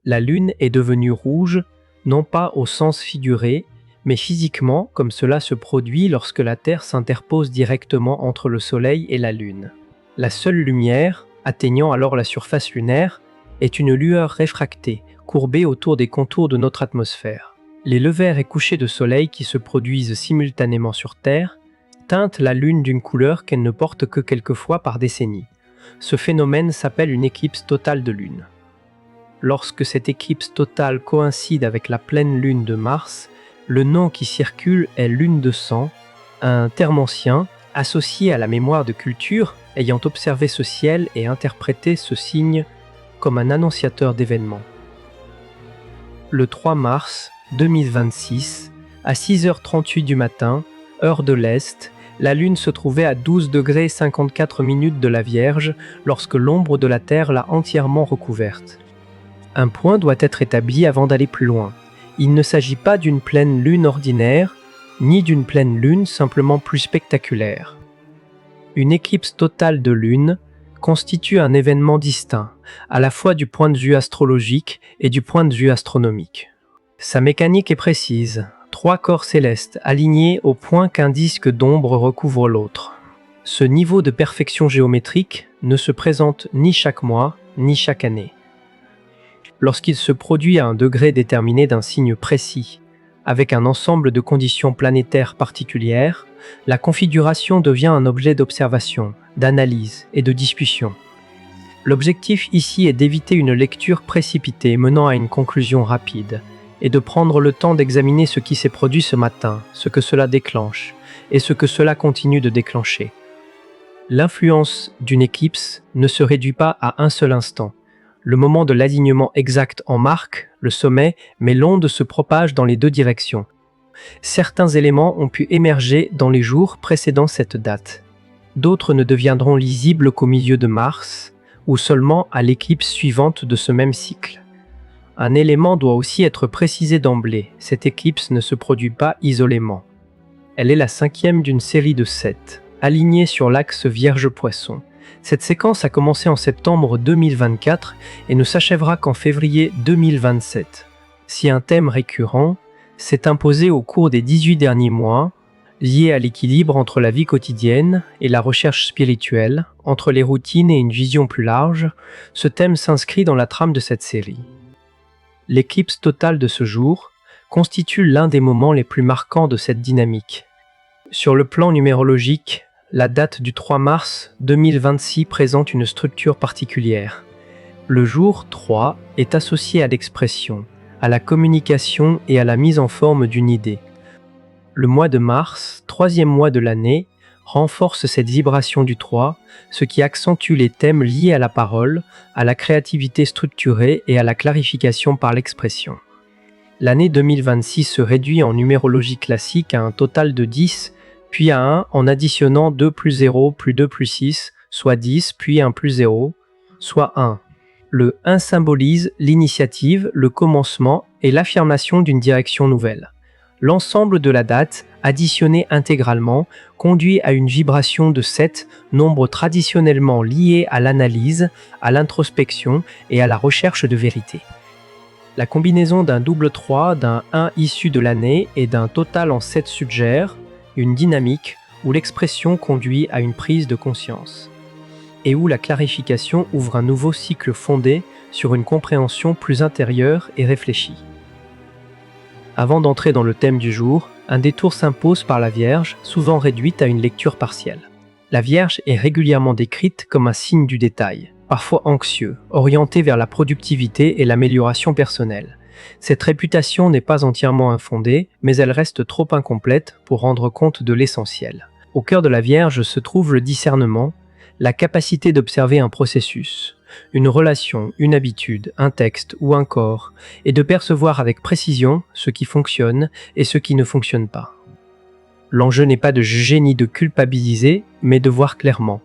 La Lune est devenue rouge, non pas au sens figuré, mais physiquement, comme cela se produit lorsque la Terre s'interpose directement entre le Soleil et la Lune. La seule lumière, atteignant alors la surface lunaire, est une lueur réfractée, courbée autour des contours de notre atmosphère. Les levers et couchers de soleil qui se produisent simultanément sur Terre teintent la Lune d'une couleur qu'elle ne porte que quelques fois par décennie. Ce phénomène s'appelle une éclipse totale de Lune. Lorsque cette éclipse totale coïncide avec la pleine Lune de Mars, le nom qui circule est lune de sang, un terme ancien associé à la mémoire de culture ayant observé ce ciel et interprété ce signe comme un annonciateur d'événements. Le 3 mars 2026, à 6h38 du matin, heure de l'Est, la Lune se trouvait à 12 degrés 54 minutes de la Vierge lorsque l'ombre de la Terre l'a entièrement recouverte. Un point doit être établi avant d'aller plus loin. Il ne s'agit pas d'une pleine Lune ordinaire, ni d'une pleine Lune simplement plus spectaculaire. Une éclipse totale de Lune constitue un événement distinct, à la fois du point de vue astrologique et du point de vue astronomique. Sa mécanique est précise, 3 corps célestes alignés au point qu'un disque d'ombre recouvre l'autre. Ce niveau de perfection géométrique ne se présente ni chaque mois, ni chaque année. Lorsqu'il se produit à un degré déterminé d'un signe précis, avec un ensemble de conditions planétaires particulières, la configuration devient un objet d'observation, d'analyse et de discussion. L'objectif ici est d'éviter une lecture précipitée menant à une conclusion rapide, et de prendre le temps d'examiner ce qui s'est produit ce matin, ce que cela déclenche, et ce que cela continue de déclencher. L'influence d'une éclipse ne se réduit pas à un seul instant. Le moment de l'alignement exact en marque, le sommet, mais l'onde se propage dans les deux directions. Certains éléments ont pu émerger dans les jours précédant cette date. D'autres ne deviendront lisibles qu'au milieu de mars, ou seulement à l'éclipse suivante de ce même cycle. Un élément doit aussi être précisé d'emblée, cette éclipse ne se produit pas isolément. Elle est la 5e d'une série de 7, alignée sur l'axe Vierge-Poisson. Cette séquence a commencé en septembre 2024 et ne s'achèvera qu'en février 2027. Si un thème récurrent s'est imposé au cours des 18 derniers mois, lié à l'équilibre entre la vie quotidienne et la recherche spirituelle, entre les routines et une vision plus large, ce thème s'inscrit dans la trame de cette série. L'éclipse totale de ce jour constitue l'un des moments les plus marquants de cette dynamique. Sur le plan numérologique, la date du 3 mars 2026 présente une structure particulière. Le jour 3 est associé à l'expression, à la communication et à la mise en forme d'une idée. Le mois de mars, 3e mois de l'année, renforce cette vibration du 3, ce qui accentue les thèmes liés à la parole, à la créativité structurée et à la clarification par l'expression. L'année 2026 se réduit en numérologie classique à un total de 10, puis à 1 en additionnant 2 plus 0 plus 2 plus 6, soit 10, puis 1 plus 0, soit 1. Le 1 symbolise l'initiative, le commencement et l'affirmation d'une direction nouvelle. L'ensemble de la date, additionné intégralement, conduit à une vibration de 7, nombre traditionnellement lié à l'analyse, à l'introspection et à la recherche de vérité. La combinaison d'un double 3, d'un 1 issu de l'année et d'un total en 7 suggère une dynamique où l'expression conduit à une prise de conscience et où la clarification ouvre un nouveau cycle fondé sur une compréhension plus intérieure et réfléchie. Avant d'entrer dans le thème du jour, un détour s'impose par la Vierge, souvent réduite à une lecture partielle. La Vierge est régulièrement décrite comme un signe du détail, parfois anxieux, orienté vers la productivité et l'amélioration personnelle. Cette réputation n'est pas entièrement infondée, mais elle reste trop incomplète pour rendre compte de l'essentiel. Au cœur de la Vierge se trouve le discernement, la capacité d'observer un processus, une relation, une habitude, un texte ou un corps, et de percevoir avec précision ce qui fonctionne et ce qui ne fonctionne pas. L'enjeu n'est pas de juger ni de culpabiliser, mais de voir clairement.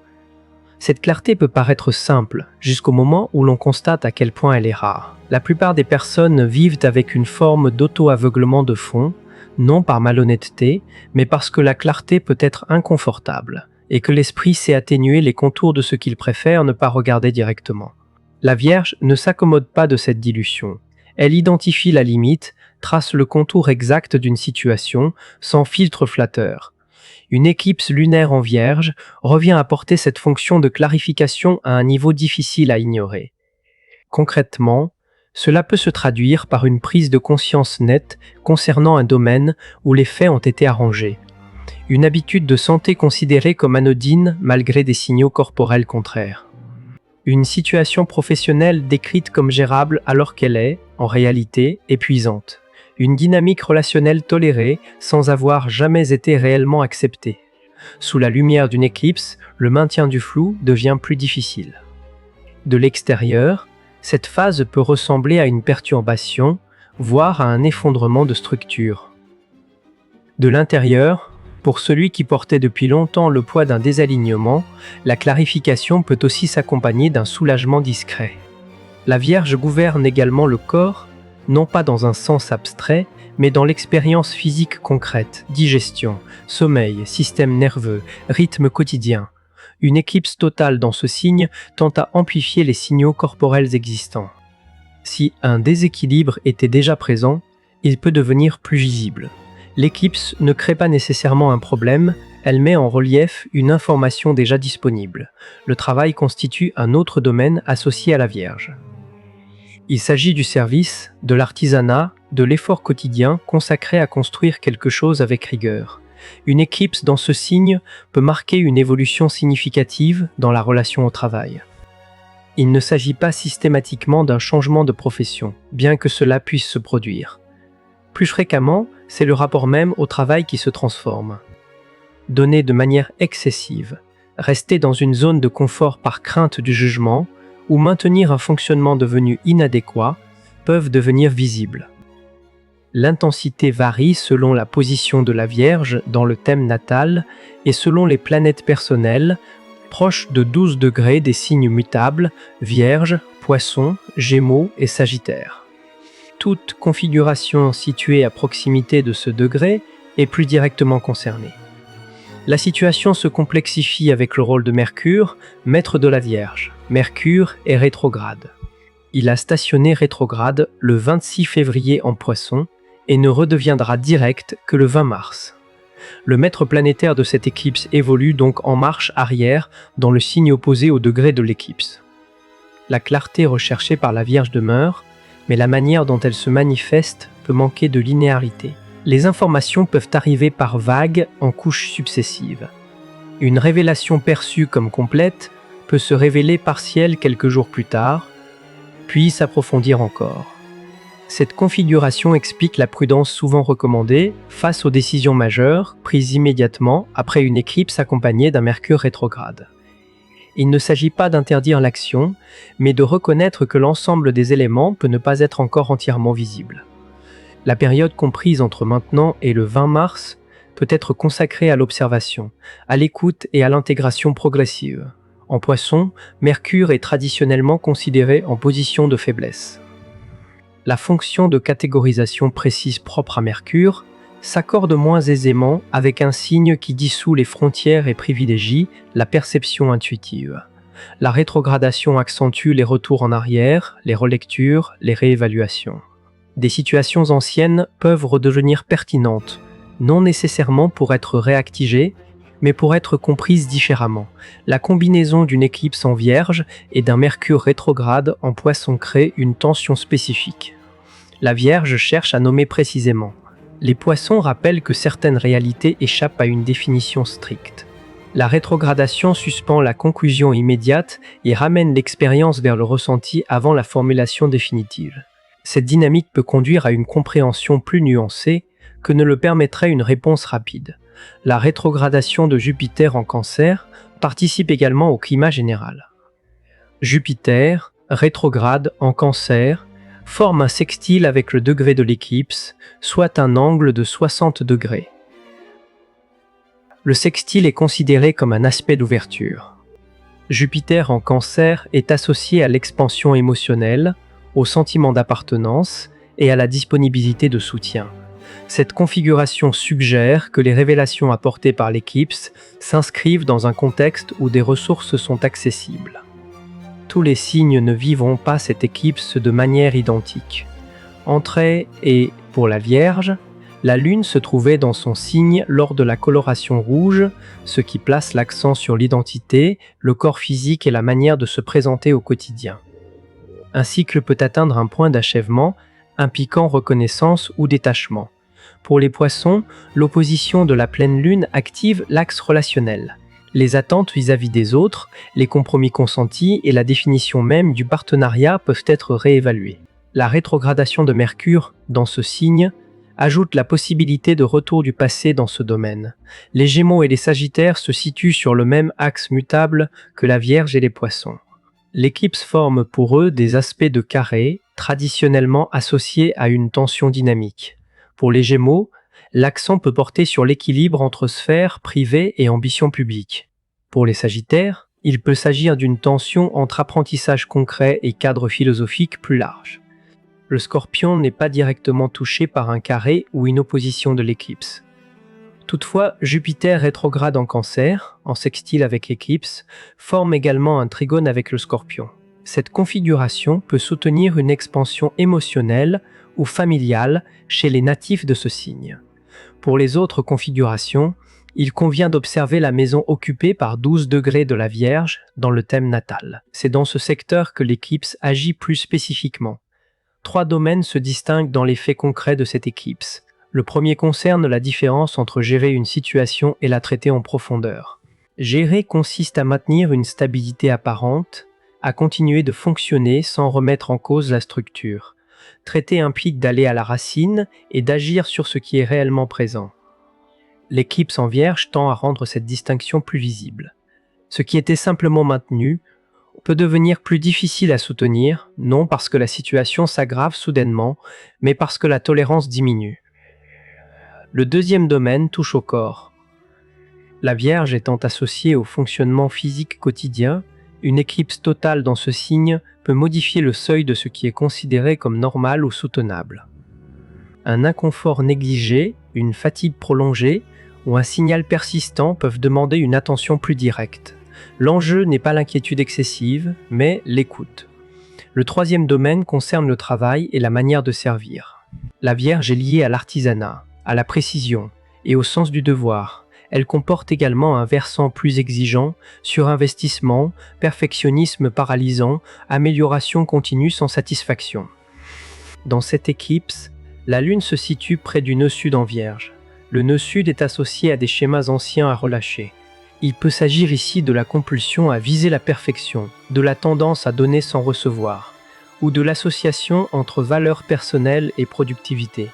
Cette clarté peut paraître simple, jusqu'au moment où l'on constate à quel point elle est rare. La plupart des personnes vivent avec une forme d'auto-aveuglement de fond, non par malhonnêteté, mais parce que la clarté peut être inconfortable, et que l'esprit sait atténuer les contours de ce qu'il préfère ne pas regarder directement. La Vierge ne s'accommode pas de cette dilution. Elle identifie la limite, trace le contour exact d'une situation, sans filtre flatteur. Une éclipse lunaire en Vierge revient apporter cette fonction de clarification à un niveau difficile à ignorer. Concrètement, cela peut se traduire par une prise de conscience nette concernant un domaine où les faits ont été arrangés. Une habitude de santé considérée comme anodine malgré des signaux corporels contraires. Une situation professionnelle décrite comme gérable alors qu'elle est, en réalité, épuisante. Une dynamique relationnelle tolérée sans avoir jamais été réellement acceptée. Sous la lumière d'une éclipse, le maintien du flou devient plus difficile. De l'extérieur, cette phase peut ressembler à une perturbation, voire à un effondrement de structure. De l'intérieur, pour celui qui portait depuis longtemps le poids d'un désalignement, la clarification peut aussi s'accompagner d'un soulagement discret. La Vierge gouverne également le corps, non pas dans un sens abstrait, mais dans l'expérience physique concrète, digestion, sommeil, système nerveux, rythme quotidien. Une éclipse totale dans ce signe tend à amplifier les signaux corporels existants. Si un déséquilibre était déjà présent, il peut devenir plus visible. L'éclipse ne crée pas nécessairement un problème, elle met en relief une information déjà disponible. Le travail constitue un autre domaine associé à la Vierge. Il s'agit du service, de l'artisanat, de l'effort quotidien consacré à construire quelque chose avec rigueur. Une éclipse dans ce signe peut marquer une évolution significative dans la relation au travail. Il ne s'agit pas systématiquement d'un changement de profession, bien que cela puisse se produire. Plus fréquemment, c'est le rapport même au travail qui se transforme. Donner de manière excessive, rester dans une zone de confort par crainte du jugement, ou maintenir un fonctionnement devenu inadéquat, peuvent devenir visibles. L'intensité varie selon la position de la Vierge dans le thème natal et selon les planètes personnelles, proches de 12 degrés des signes mutables, Vierge, Poisson, Gémeaux et Sagittaire. Toute configuration située à proximité de ce degré est plus directement concernée. La situation se complexifie avec le rôle de Mercure, maître de la Vierge. Mercure est rétrograde. Il a stationné rétrograde le 26 février en Poisson et ne redeviendra direct que le 20 mars. Le maître planétaire de cette éclipse évolue donc en marche arrière dans le signe opposé au degré de l'éclipse. La clarté recherchée par la Vierge demeure, mais la manière dont elle se manifeste peut manquer de linéarité. Les informations peuvent arriver par vagues en couches successives. Une révélation perçue comme complète peut se révéler partielle quelques jours plus tard, puis s'approfondir encore. Cette configuration explique la prudence souvent recommandée face aux décisions majeures prises immédiatement après une éclipse accompagnée d'un Mercure rétrograde. Il ne s'agit pas d'interdire l'action, mais de reconnaître que l'ensemble des éléments peut ne pas être encore entièrement visible. La période comprise entre maintenant et le 20 mars peut être consacrée à l'observation, à l'écoute et à l'intégration progressive. En Poisson, Mercure est traditionnellement considéré en position de faiblesse. La fonction de catégorisation précise propre à Mercure s'accorde moins aisément avec un signe qui dissout les frontières et privilégie la perception intuitive. La rétrogradation accentue les retours en arrière, les relectures, les réévaluations. Des situations anciennes peuvent redevenir pertinentes, non nécessairement pour être réactivées, mais pour être comprises différemment. La combinaison d'une éclipse en Vierge et d'un Mercure rétrograde en Poisson crée une tension spécifique. La Vierge cherche à nommer précisément. Les Poissons rappellent que certaines réalités échappent à une définition stricte. La rétrogradation suspend la conclusion immédiate et ramène l'expérience vers le ressenti avant la formulation définitive. Cette dynamique peut conduire à une compréhension plus nuancée que ne le permettrait une réponse rapide. La rétrogradation de Jupiter en Cancer participe également au climat général. Jupiter, rétrograde en Cancer, forme un sextile avec le degré de l'éclipse, soit un angle de 60 degrés. Le sextile est considéré comme un aspect d'ouverture. Jupiter en Cancer est associé à l'expansion émotionnelle, au sentiment d'appartenance et à la disponibilité de soutien. Cette configuration suggère que les révélations apportées par l'éclipse s'inscrivent dans un contexte où des ressources sont accessibles. Tous les signes ne vivront pas cette éclipse de manière identique. Entrée et pour la Vierge, la Lune se trouvait dans son signe lors de la coloration rouge, ce qui place l'accent sur l'identité, le corps physique et la manière de se présenter au quotidien. Un cycle peut atteindre un point d'achèvement, impliquant reconnaissance ou détachement. Pour les Poissons, l'opposition de la pleine Lune active l'axe relationnel. Les attentes vis-à-vis des autres, les compromis consentis et la définition même du partenariat peuvent être réévalués. La rétrogradation de Mercure dans ce signe ajoute la possibilité de retour du passé dans ce domaine. Les Gémeaux et les Sagittaires se situent sur le même axe mutable que la Vierge et les Poissons. L'éclipse forme pour eux des aspects de carré, traditionnellement associés à une tension dynamique. Pour les Gémeaux, l'accent peut porter sur l'équilibre entre sphère privée et ambition publique. Pour les Sagittaires, il peut s'agir d'une tension entre apprentissage concret et cadre philosophique plus large. Le Scorpion n'est pas directement touché par un carré ou une opposition de l'éclipse. Toutefois, Jupiter rétrograde en Cancer, en sextile avec l'éclipse, forme également un trigone avec le Scorpion. Cette configuration peut soutenir une expansion émotionnelle ou familiale chez les natifs de ce signe. Pour les autres configurations, il convient d'observer la maison occupée par 12 degrés de la Vierge dans le thème natal. C'est dans ce secteur que l'éclipse agit plus spécifiquement. 3 domaines se distinguent dans les faits concrets de cette éclipse. Le premier concerne la différence entre gérer une situation et la traiter en profondeur. Gérer consiste à maintenir une stabilité apparente, à continuer de fonctionner sans remettre en cause la structure. Traiter implique d'aller à la racine et d'agir sur ce qui est réellement présent. L'éclipse en Vierge tend à rendre cette distinction plus visible. Ce qui était simplement maintenu peut devenir plus difficile à soutenir, non parce que la situation s'aggrave soudainement, mais parce que la tolérance diminue. Le deuxième domaine touche au corps. La Vierge étant associée au fonctionnement physique quotidien, une éclipse totale dans ce signe peut modifier le seuil de ce qui est considéré comme normal ou soutenable. Un inconfort négligé, une fatigue prolongée ou un signal persistant peuvent demander une attention plus directe. L'enjeu n'est pas l'inquiétude excessive, mais l'écoute. Le troisième domaine concerne le travail et la manière de servir. La Vierge est liée à l'artisanat, à la précision et au sens du devoir. Elle comporte également un versant plus exigeant, surinvestissement, perfectionnisme paralysant, amélioration continue sans satisfaction. Dans cette éclipse, la Lune se situe près du nœud sud en Vierge. Le nœud sud est associé à des schémas anciens à relâcher. Il peut s'agir ici de la compulsion à viser la perfection, de la tendance à donner sans recevoir, ou de l'association entre valeurs personnelles et productivité.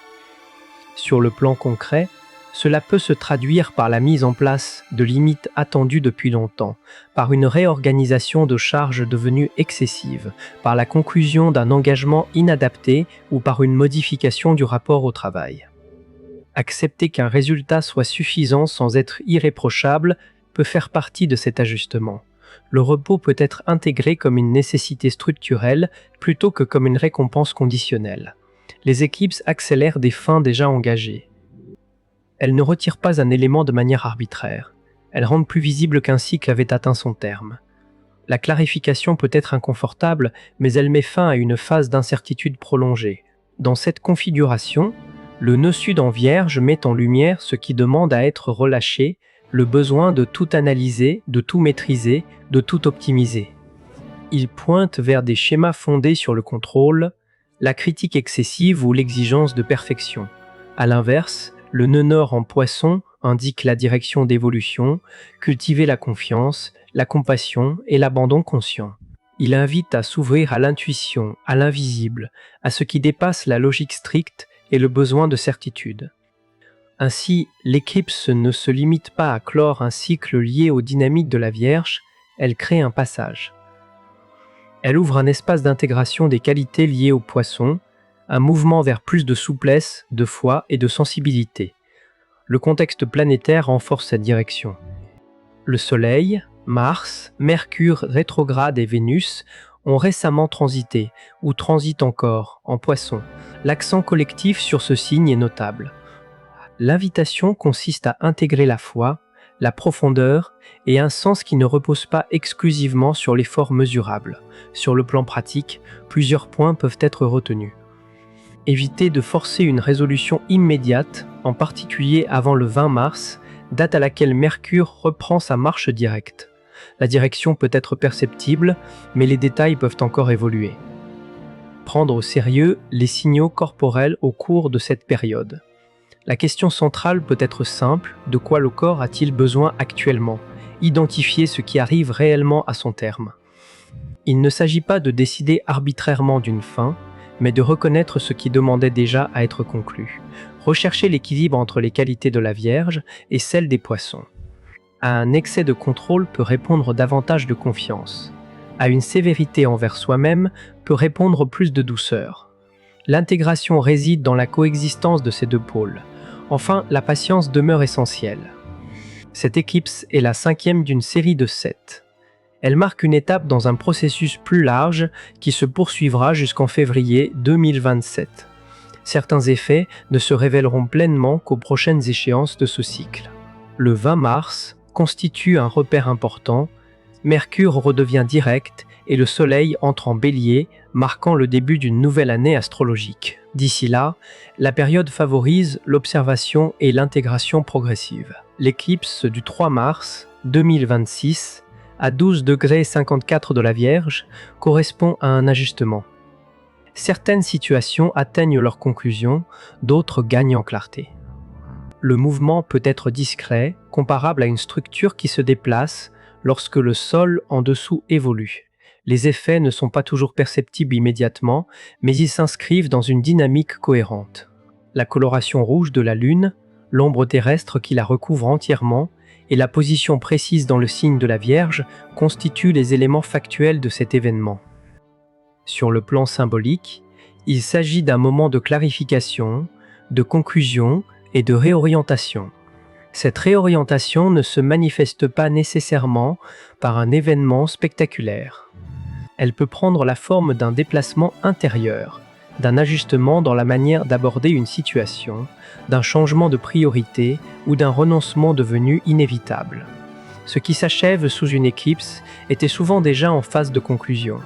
Sur le plan concret, cela peut se traduire par la mise en place de limites attendues depuis longtemps, par une réorganisation de charges devenues excessives, par la conclusion d'un engagement inadapté ou par une modification du rapport au travail. Accepter qu'un résultat soit suffisant sans être irréprochable peut faire partie de cet ajustement. Le repos peut être intégré comme une nécessité structurelle plutôt que comme une récompense conditionnelle. Les éclipses accélèrent des fins déjà engagées. Elles ne retirent pas un élément de manière arbitraire. Elles rendent plus visible qu'un cycle avait atteint son terme. La clarification peut être inconfortable, mais elle met fin à une phase d'incertitude prolongée. Dans cette configuration, le nœud sud en Vierge met en lumière ce qui demande à être relâché, le besoin de tout analyser, de tout maîtriser, de tout optimiser. Il pointe vers des schémas fondés sur le contrôle, la critique excessive ou l'exigence de perfection. À l'inverse, le nœud nord en Poisson indique la direction d'évolution, cultiver la confiance, la compassion et l'abandon conscient. Il invite à s'ouvrir à l'intuition, à l'invisible, à ce qui dépasse la logique stricte et le besoin de certitude. Ainsi, l'éclipse ne se limite pas à clore un cycle lié aux dynamiques de la Vierge, elle crée un passage. Elle ouvre un espace d'intégration des qualités liées au Poisson, un mouvement vers plus de souplesse, de foi et de sensibilité. Le contexte planétaire renforce cette direction. Le Soleil, Mars, Mercure rétrograde et Vénus ont récemment transité, ou transitent encore, en Poisson. L'accent collectif sur ce signe est notable. L'invitation consiste à intégrer la foi, la profondeur et un sens qui ne repose pas exclusivement sur l'effort mesurable. Sur le plan pratique, plusieurs points peuvent être retenus. Évitez de forcer une résolution immédiate, en particulier avant le 20 mars, date à laquelle Mercure reprend sa marche directe. La direction peut être perceptible, mais les détails peuvent encore évoluer. Prendre au sérieux les signaux corporels au cours de cette période. La question centrale peut être simple, de quoi le corps a-t-il besoin actuellement? Identifier ce qui arrive réellement à son terme. Il ne s'agit pas de décider arbitrairement d'une fin, mais de reconnaître ce qui demandait déjà à être conclu. Rechercher l'équilibre entre les qualités de la Vierge et celles des Poissons. À un excès de contrôle peut répondre davantage de confiance. À une sévérité envers soi-même peut répondre plus de douceur. L'intégration réside dans la coexistence de ces deux pôles. Enfin, la patience demeure essentielle. Cette éclipse est la 5e d'une série de 7. Elle marque une étape dans un processus plus large qui se poursuivra jusqu'en février 2027. Certains effets ne se révéleront pleinement qu'aux prochaines échéances de ce cycle. Le 20 mars constitue un repère important. Mercure redevient direct et le Soleil entre en Bélier, marquant le début d'une nouvelle année astrologique. D'ici là, la période favorise l'observation et l'intégration progressive. L'éclipse du 3 mars 2026 à 12,54 de la Vierge correspond à un ajustement. Certaines situations atteignent leur conclusion, d'autres gagnent en clarté. Le mouvement peut être discret, comparable à une structure qui se déplace lorsque le sol en dessous évolue. Les effets ne sont pas toujours perceptibles immédiatement, mais ils s'inscrivent dans une dynamique cohérente. La coloration rouge de la Lune, l'ombre terrestre qui la recouvre entièrement, et la position précise dans le signe de la Vierge constituent les éléments factuels de cet événement. Sur le plan symbolique, il s'agit d'un moment de clarification, de conclusion et de réorientation. Cette réorientation ne se manifeste pas nécessairement par un événement spectaculaire. Elle peut prendre la forme d'un déplacement intérieur, d'un ajustement dans la manière d'aborder une situation, d'un changement de priorité ou d'un renoncement devenu inévitable. Ce qui s'achève sous une éclipse était souvent déjà en phase de conclusion.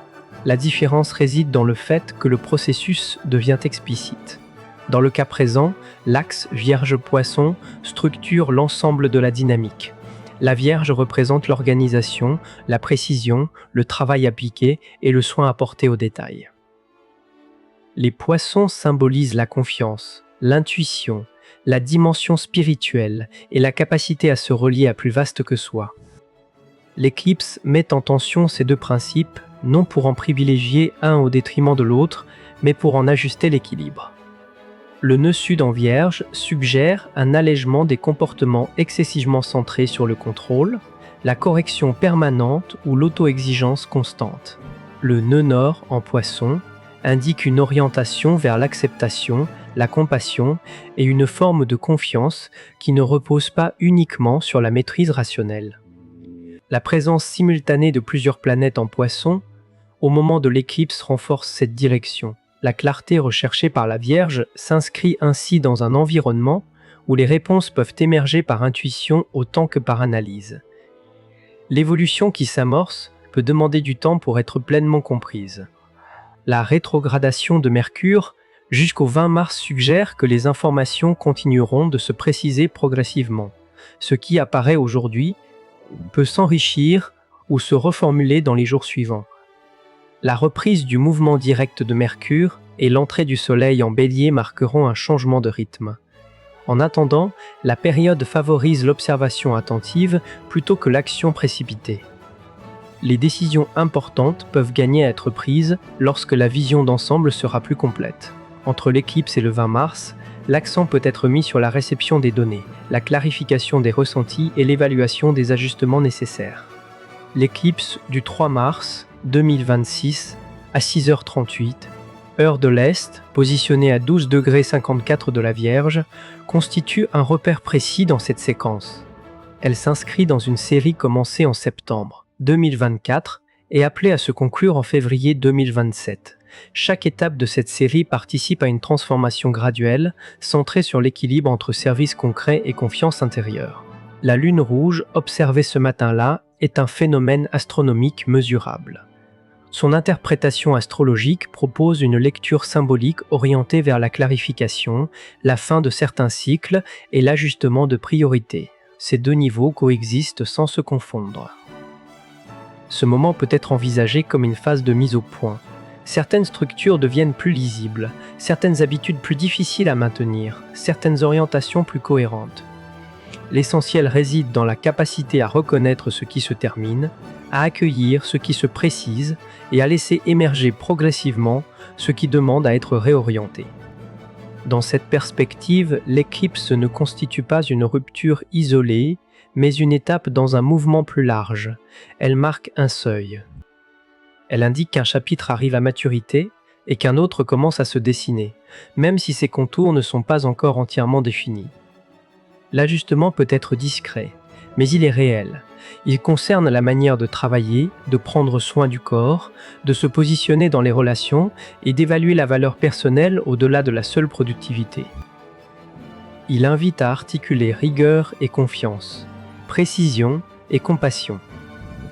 La différence réside dans le fait que le processus devient explicite. Dans le cas présent, l'axe Vierge-Poisson structure l'ensemble de la dynamique. La Vierge représente l'organisation, la précision, le travail appliqué et le soin apporté aux détails. Les Poissons symbolisent la confiance, l'intuition, la dimension spirituelle et la capacité à se relier à plus vaste que soi. L'éclipse met en tension ces deux principes, non pour en privilégier un au détriment de l'autre, mais pour en ajuster l'équilibre. Le nœud sud en Vierge suggère un allègement des comportements excessivement centrés sur le contrôle, la correction permanente ou l'auto-exigence constante. Le nœud nord en Poisson indique une orientation vers l'acceptation, la compassion et une forme de confiance qui ne repose pas uniquement sur la maîtrise rationnelle. La présence simultanée de plusieurs planètes en Poisson, au moment de l'éclipse, renforce cette direction. La clarté recherchée par la Vierge s'inscrit ainsi dans un environnement où les réponses peuvent émerger par intuition autant que par analyse. L'évolution qui s'amorce peut demander du temps pour être pleinement comprise. La rétrogradation de Mercure jusqu'au 20 mars suggère que les informations continueront de se préciser progressivement. Ce qui apparaît aujourd'hui peut s'enrichir ou se reformuler dans les jours suivants. La reprise du mouvement direct de Mercure et l'entrée du Soleil en Bélier marqueront un changement de rythme. En attendant, la période favorise l'observation attentive plutôt que l'action précipitée. Les décisions importantes peuvent gagner à être prises lorsque la vision d'ensemble sera plus complète. Entre l'éclipse et le 20 mars, l'accent peut être mis sur la réception des données, la clarification des ressentis et l'évaluation des ajustements nécessaires. L'éclipse du 3 mars 2026 à 6h38, heure de l'Est, positionnée à 12,54 de la Vierge, constitue un repère précis dans cette séquence. Elle s'inscrit dans une série commencée en septembre 2024 et appelée à se conclure en février 2027. Chaque étape de cette série participe à une transformation graduelle, centrée sur l'équilibre entre service concret et confiance intérieure. La lune rouge, observée ce matin-là, est un phénomène astronomique mesurable. Son interprétation astrologique propose une lecture symbolique orientée vers la clarification, la fin de certains cycles et l'ajustement de priorités. Ces deux niveaux coexistent sans se confondre. Ce moment peut être envisagé comme une phase de mise au point. Certaines structures deviennent plus lisibles, certaines habitudes plus difficiles à maintenir, certaines orientations plus cohérentes. L'essentiel réside dans la capacité à reconnaître ce qui se termine, à accueillir ce qui se précise et à laisser émerger progressivement ce qui demande à être réorienté. Dans cette perspective, l'éclipse ne constitue pas une rupture isolée, mais une étape dans un mouvement plus large. Elle marque un seuil. Elle indique qu'un chapitre arrive à maturité et qu'un autre commence à se dessiner, même si ses contours ne sont pas encore entièrement définis. L'ajustement peut être discret, mais il est réel. Il concerne la manière de travailler, de prendre soin du corps, de se positionner dans les relations et d'évaluer la valeur personnelle au-delà de la seule productivité. Il invite à articuler rigueur et confiance, précision et compassion.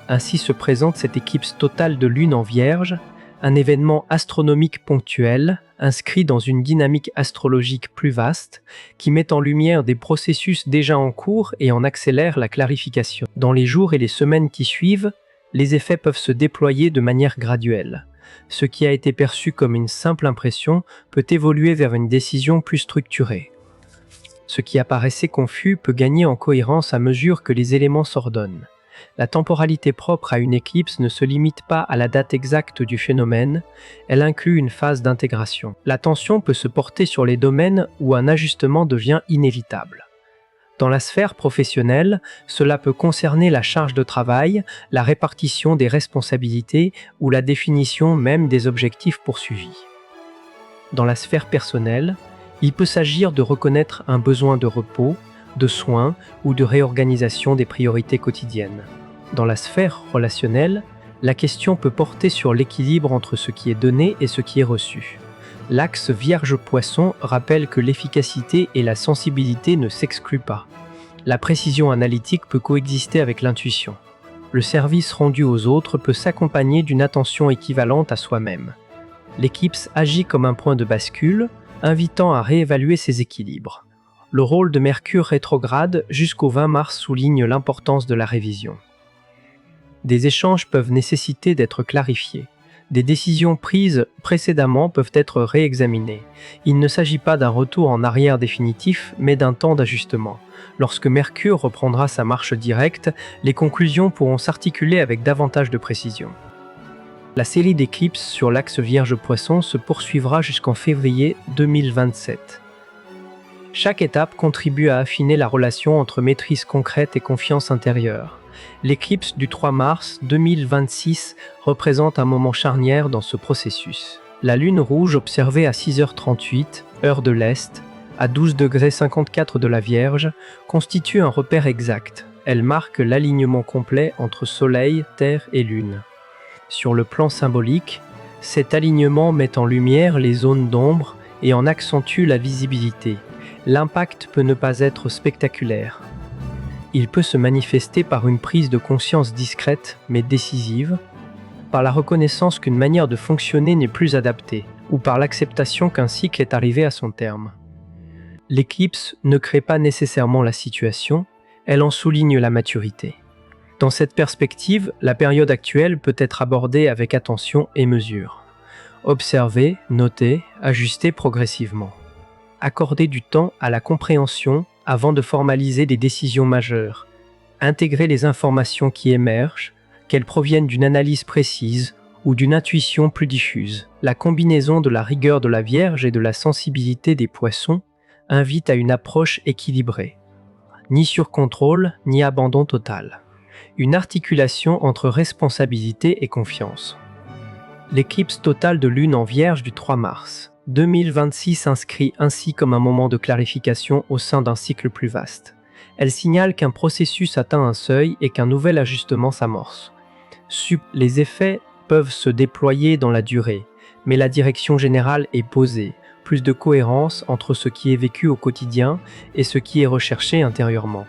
Ainsi se présente cette éclipse totale de lune en Vierge, un événement astronomique ponctuel, inscrit dans une dynamique astrologique plus vaste, qui met en lumière des processus déjà en cours et en accélère la clarification. Dans les jours et les semaines qui suivent, les effets peuvent se déployer de manière graduelle. Ce qui a été perçu comme une simple impression peut évoluer vers une décision plus structurée. Ce qui apparaissait confus peut gagner en cohérence à mesure que les éléments s'ordonnent. La temporalité propre à une éclipse ne se limite pas à la date exacte du phénomène, elle inclut une phase d'intégration. L'attention peut se porter sur les domaines où un ajustement devient inévitable. Dans la sphère professionnelle, cela peut concerner la charge de travail, la répartition des responsabilités ou la définition même des objectifs poursuivis. Dans la sphère personnelle, il peut s'agir de reconnaître un besoin de repos, de soins ou de réorganisation des priorités quotidiennes. Dans la sphère relationnelle, la question peut porter sur l'équilibre entre ce qui est donné et ce qui est reçu. L'axe Vierge-Poisson rappelle que l'efficacité et la sensibilité ne s'excluent pas. La précision analytique peut coexister avec l'intuition. Le service rendu aux autres peut s'accompagner d'une attention équivalente à soi-même. L'éclipse agit comme un point de bascule, invitant à réévaluer ses équilibres. Le rôle de Mercure rétrograde jusqu'au 20 mars souligne l'importance de la révision. Des échanges peuvent nécessiter d'être clarifiés. Des décisions prises précédemment peuvent être réexaminées. Il ne s'agit pas d'un retour en arrière définitif, mais d'un temps d'ajustement. Lorsque Mercure reprendra sa marche directe, les conclusions pourront s'articuler avec davantage de précision. La série d'éclipses sur l'axe Vierge-Poisson se poursuivra jusqu'en février 2027. Chaque étape contribue à affiner la relation entre maîtrise concrète et confiance intérieure. L'éclipse du 3 mars 2026 représente un moment charnière dans ce processus. La lune rouge observée à 6h38, heure de l'Est, à 12°54 de la Vierge, constitue un repère exact. Elle marque l'alignement complet entre Soleil, Terre et Lune. Sur le plan symbolique, cet alignement met en lumière les zones d'ombre et en accentue la visibilité. L'impact peut ne pas être spectaculaire. Il peut se manifester par une prise de conscience discrète mais décisive, par la reconnaissance qu'une manière de fonctionner n'est plus adaptée, ou par l'acceptation qu'un cycle est arrivé à son terme. L'éclipse ne crée pas nécessairement la situation, elle en souligne la maturité. Dans cette perspective, la période actuelle peut être abordée avec attention et mesure. Observer, noter, ajuster progressivement. Accorder du temps à la compréhension avant de formaliser des décisions majeures. Intégrer les informations qui émergent, qu'elles proviennent d'une analyse précise ou d'une intuition plus diffuse. La combinaison de la rigueur de la Vierge et de la sensibilité des Poissons invite à une approche équilibrée. Ni surcontrôle, ni abandon total. Une articulation entre responsabilité et confiance. L'éclipse totale de lune en Vierge du 3 mars 2026 s'inscrit ainsi comme un moment de clarification au sein d'un cycle plus vaste. Elle signale qu'un processus atteint un seuil et qu'un nouvel ajustement s'amorce. Les effets peuvent se déployer dans la durée, mais la direction générale est posée, plus de cohérence entre ce qui est vécu au quotidien et ce qui est recherché intérieurement.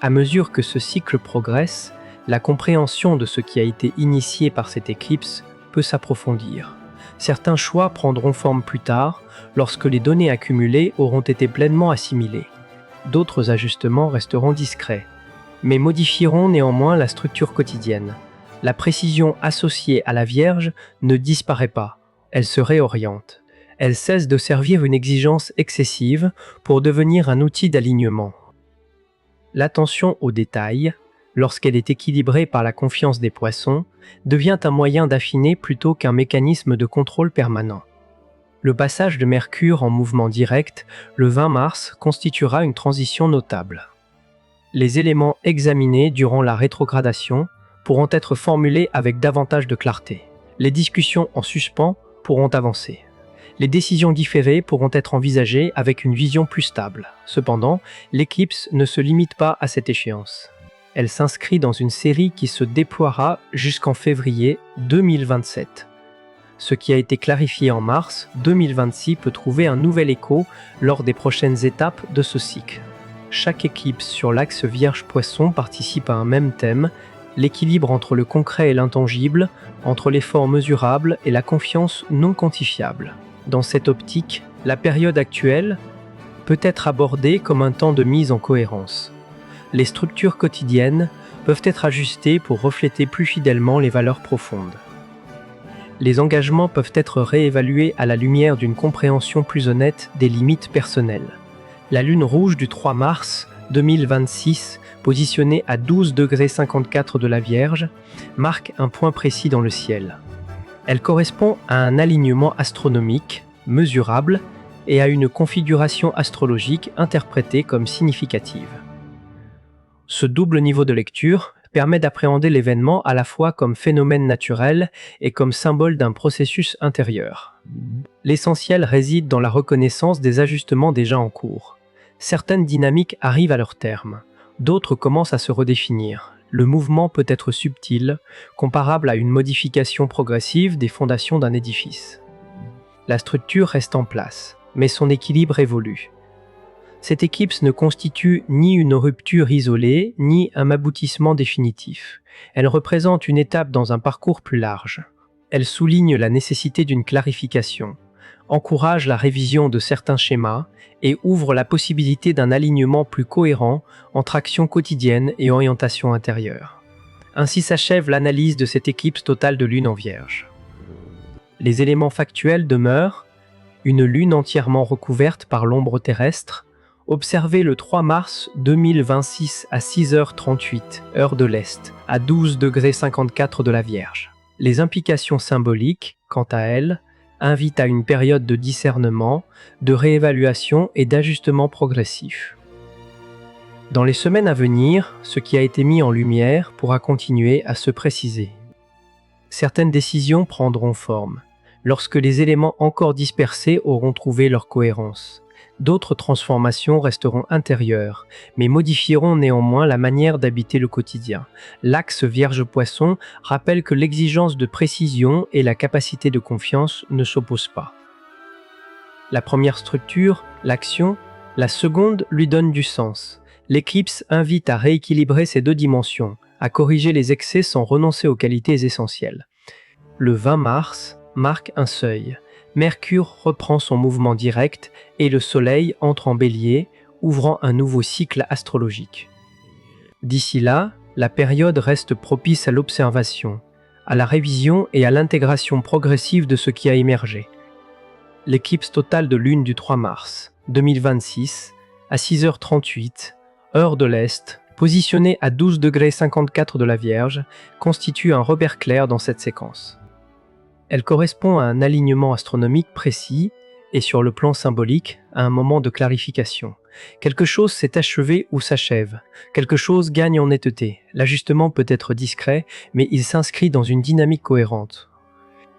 À mesure que ce cycle progresse, la compréhension de ce qui a été initié par cette éclipse peut s'approfondir. Certains choix prendront forme plus tard, lorsque les données accumulées auront été pleinement assimilées. D'autres ajustements resteront discrets, mais modifieront néanmoins la structure quotidienne. La précision associée à la Vierge ne disparaît pas, elle se réoriente. Elle cesse de servir une exigence excessive pour devenir un outil d'alignement. L'attention aux détails, lorsqu'elle est équilibrée par la confiance des poissons, devient un moyen d'affiner plutôt qu'un mécanisme de contrôle permanent. Le passage de Mercure en mouvement direct, le 20 mars, constituera une transition notable. Les éléments examinés durant la rétrogradation pourront être formulés avec davantage de clarté. Les discussions en suspens pourront avancer. Les décisions différées pourront être envisagées avec une vision plus stable. Cependant, l'éclipse ne se limite pas à cette échéance. Elle s'inscrit dans une série qui se déploiera jusqu'en février 2027. Ce qui a été clarifié en mars 2026 peut trouver un nouvel écho lors des prochaines étapes de ce cycle. Chaque éclipse sur l'axe Vierge-Poisson participe à un même thème, l'équilibre entre le concret et l'intangible, entre l'effort mesurable et la confiance non quantifiable. Dans cette optique, la période actuelle peut être abordée comme un temps de mise en cohérence. Les structures quotidiennes peuvent être ajustées pour refléter plus fidèlement les valeurs profondes. Les engagements peuvent être réévalués à la lumière d'une compréhension plus honnête des limites personnelles. La lune rouge du 3 mars 2026, positionnée à 12,54 de la Vierge, marque un point précis dans le ciel. Elle correspond à un alignement astronomique, mesurable, et à une configuration astrologique interprétée comme significative. Ce double niveau de lecture permet d'appréhender l'événement à la fois comme phénomène naturel et comme symbole d'un processus intérieur. L'essentiel réside dans la reconnaissance des ajustements déjà en cours. Certaines dynamiques arrivent à leur terme, d'autres commencent à se redéfinir. Le mouvement peut être subtil, comparable à une modification progressive des fondations d'un édifice. La structure reste en place, mais son équilibre évolue. Cette éclipse ne constitue ni une rupture isolée, ni un aboutissement définitif. Elle représente une étape dans un parcours plus large. Elle souligne la nécessité d'une clarification, encourage la révision de certains schémas et ouvre la possibilité d'un alignement plus cohérent entre action quotidienne et orientation intérieure. Ainsi s'achève l'analyse de cette éclipse totale de lune en Vierge. Les éléments factuels demeurent une lune entièrement recouverte par l'ombre terrestre, observée le 3 mars 2026 à 6h38, heure de l'Est, à 12,54 de la Vierge. Les implications symboliques, quant à elles, invitent à une période de discernement, de réévaluation et d'ajustement progressif. Dans les semaines à venir, ce qui a été mis en lumière pourra continuer à se préciser. Certaines décisions prendront forme, lorsque les éléments encore dispersés auront trouvé leur cohérence. D'autres transformations resteront intérieures, mais modifieront néanmoins la manière d'habiter le quotidien. L'axe Vierge-Poisson rappelle que l'exigence de précision et la capacité de confiance ne s'opposent pas. La première structure, l'action, la seconde lui donne du sens. L'éclipse invite à rééquilibrer ces deux dimensions, à corriger les excès sans renoncer aux qualités essentielles. Le 20 mars marque un seuil. Mercure reprend son mouvement direct et le Soleil entre en Bélier, ouvrant un nouveau cycle astrologique. D'ici là, la période reste propice à l'observation, à la révision et à l'intégration progressive de ce qui a émergé. L'éclipse totale de lune du 3 mars 2026, à 6h38, heure de l'Est, positionnée à 12,54 de la Vierge, constitue un repère clair dans cette séquence. Elle correspond à un alignement astronomique précis et sur le plan symbolique, à un moment de clarification. Quelque chose s'est achevé ou s'achève, quelque chose gagne en netteté. L'ajustement peut être discret, mais il s'inscrit dans une dynamique cohérente.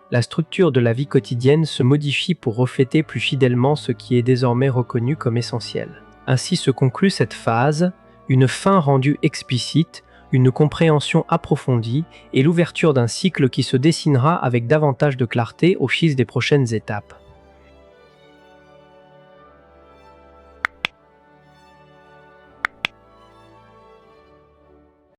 La structure de la vie quotidienne se modifie pour refléter plus fidèlement ce qui est désormais reconnu comme essentiel. Ainsi se conclut cette phase, une fin rendue explicite, une compréhension approfondie et l'ouverture d'un cycle qui se dessinera avec davantage de clarté au fil des prochaines étapes.